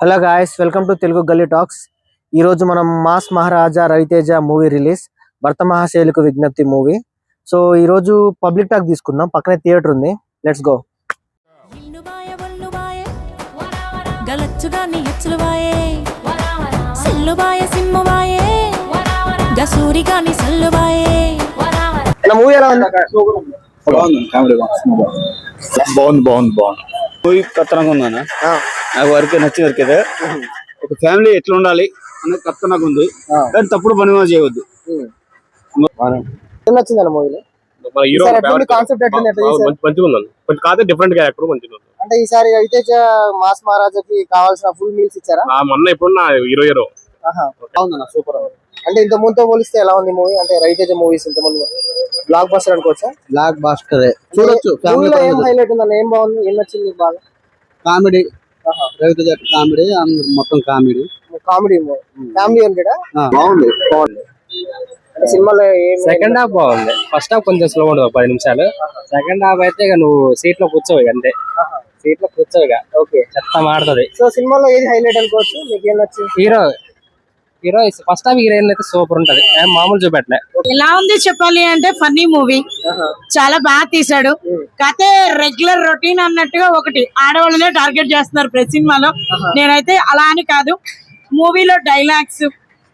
Hello guys, welcome to Telugu గల్లీ talks. ఈ రోజు మనం మాస్ మహారాజా రవితేజ మూవీ రిలీజ్ భర్త మహాశైలకు విజ్ఞప్తి మూవీ. సో ఈ రోజు పబ్లిక్ టాక్ తీసుకుందాం. పక్కనే థియేటర్ ఉంది. Let's go. మూవీ ఎలా ఉంది? బాగుంది మూవీ కత్తనంగా ఉందన్న. నాకు వరకు నచ్చిన వరకు అయితే ఒక ఫ్యామిలీ ఎట్లా ఉండాలి అనేది కత్తనగా ఉంది, కానీ తప్పుడు పని చేయవద్దు. నచ్చిందన్న మూవీలో అంటే ఈసారి రవితేజ మాస్ మహారాజాకి కావాల్సిన ఫుల్ మీల్స్ ఇచ్చారా? మొన్న ఇప్పుడు హీరో సూపర్. అంటే ఇంత ముందుతో పోలిస్తే ఎలా ఉంది మూవీ? అంటే రవితేజ మూవీస్ ఇంత ముందు బ్లాక్ బస్టర్ అనుకోవచ్చా? బ్లాక్ బస్టర్ చూడొచ్చు. ఏం హైలైట్ ఉందన్న? ఏం బాగుంది? ఏం నచ్చింది బాగా? కామెడీ, రవితేజ కామెడీ, మొత్తం కామెడీ ఫ్యామిలీ ఉంటాడా? బాగుంది. సినిమాలో సెకండ్ హాఫ్ బాగుంది. ఫస్ట్ హాఫ్ కొంచెం స్లో ఉండదు, 10 నిమిషాలు. సెకండ్ హాఫ్ అయితే ఇక నువ్వు సీట్ లో కూర్చోవు, అంతే. సీట్ లో కూర్చోవు, ఓకే చెత్త మాడుతుంది. సో సినిమాలో ఏది హైలైట్ అనుకోవచ్చు? మీకు ఏం నచ్చింది? హీరో ఫస్ట్ హాఫ్ హీరోయిన్ అయితే సూపర్ ఉంటది, మామూలు చూపెట్టలే. ఎలా ఉంది చెప్పాలి అంటే ఫన్నీ మూవీ, చాలా బాగా తీసాడు. కాకపోతే రెగ్యులర్ రొటీన్ అన్నట్టుగా ఒకటి ఆడవాళ్ళనే టార్గెట్ చేస్తున్నారు ప్రతి సినిమాలో. నేనైతే అలా అని కాదు, మూవీలో డైలాగ్స్,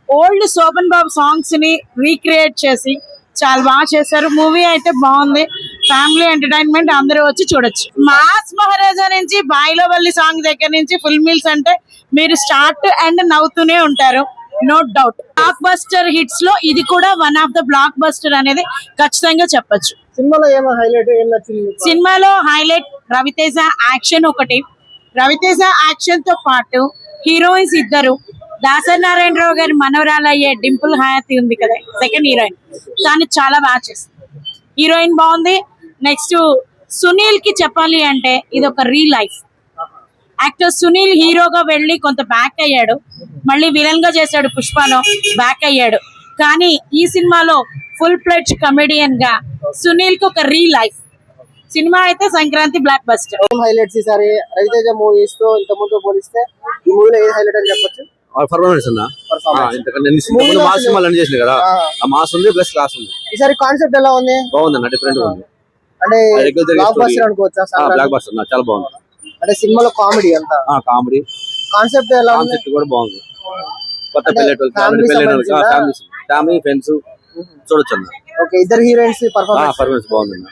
ఓల్డ్ శోభన్ బాబు సాంగ్స్ ని రీక్రియేట్ చేసి చాలా బాగా చేశారు. మూవీ అయితే బాగుంది, ఫ్యామిలీ ఎంటర్టైన్మెంట్, అందరూ వచ్చి చూడొచ్చు. మాస్ మహారాజా నుంచి బాయిలో వల్లి సాంగ్ దగ్గర నుంచి ఫుల్ మీల్స్ అంటే మీరు స్టార్ట్ అండ్ నవ్వుతూనే ఉంటారు, no doubt. Blockbuster hits లో ఇది కూడా one of the blockbuster అనేది ఖచ్చితంగా చెప్పొచ్చు. సినిమాలో ఏమో హైలైట్ ఏం నచ్చింది? సినిమాలో హైలైట్ రవితేజ యాక్షన్ ఒకటి. రవితేజ యాక్షన్ తో పాటు హీరోయిన్స్ ఇద్దరు, దాసరి నారాయణరావు గారి మనవరాలు అయ్యే డింపుల్ హయాతి ఉంది కదా, సెకండ్ హీరోయిన్, తను చాలా బాగా చేస్తుంది. హీరోయిన్ బాగుంది. నెక్స్ట్ సునీల్ కి చెప్పాలి అంటే ఇది ఒక రియల్ లైఫ్. యాక్టర్ సునీల్ హీరోగా వెళ్ళి కొంత బ్యాక్ అయ్యాడు, మళ్ళీ విలన్ గా చేశాడు, పుష్పలో బ్యాక్ అయ్యాడు. కానీ ఈ సినిమాలో ఫుల్ ప్లెడ్జ్ కమెడియన్ గా సునీల్ కి ఒక రియల్ లైఫ్. సినిమా అయితే సంక్రాంతి బ్లాక్ బస్టర్. హైలైట్స్ ఈసారి రవితేజ మూవీస్ తో ఇంత ముందు పోలిస్తే ఈ మూవీలో ఏది హైలైట్ అని చెప్పొచ్చు? పర్ఫార్మెన్స్ అన్న, మాస్ సినిమాలు అన్ని చేసింది కదా, ఆ మాస్ ఉంది ప్లస్ క్లాస్ ఉంది. ఈసారి కాన్సెప్ట్ ఎలా ఉంది? బాగుంది అన్న, డిఫరెంట్ గా ఉంది. అంటే బ్లాక్ బస్టర్ అనుకోవచ్చా? బ్లాక్ బస్టర్ చాలా బాగుంది. అంటే సినిమాలో కామెడీ అంతా కామెడీ, కాన్సెప్ట్ ఎలా ఉంది? కాన్సెప్ట్ కూడా బాగుంది. కొత్త ఫ్యామిలీ ఫ్రెండ్స్ చూడొచ్చు అన్న. ఓకే, ఇద్దరు హీరోయిన్స్ పర్ఫార్మెన్స్ బాగుంది అన్న.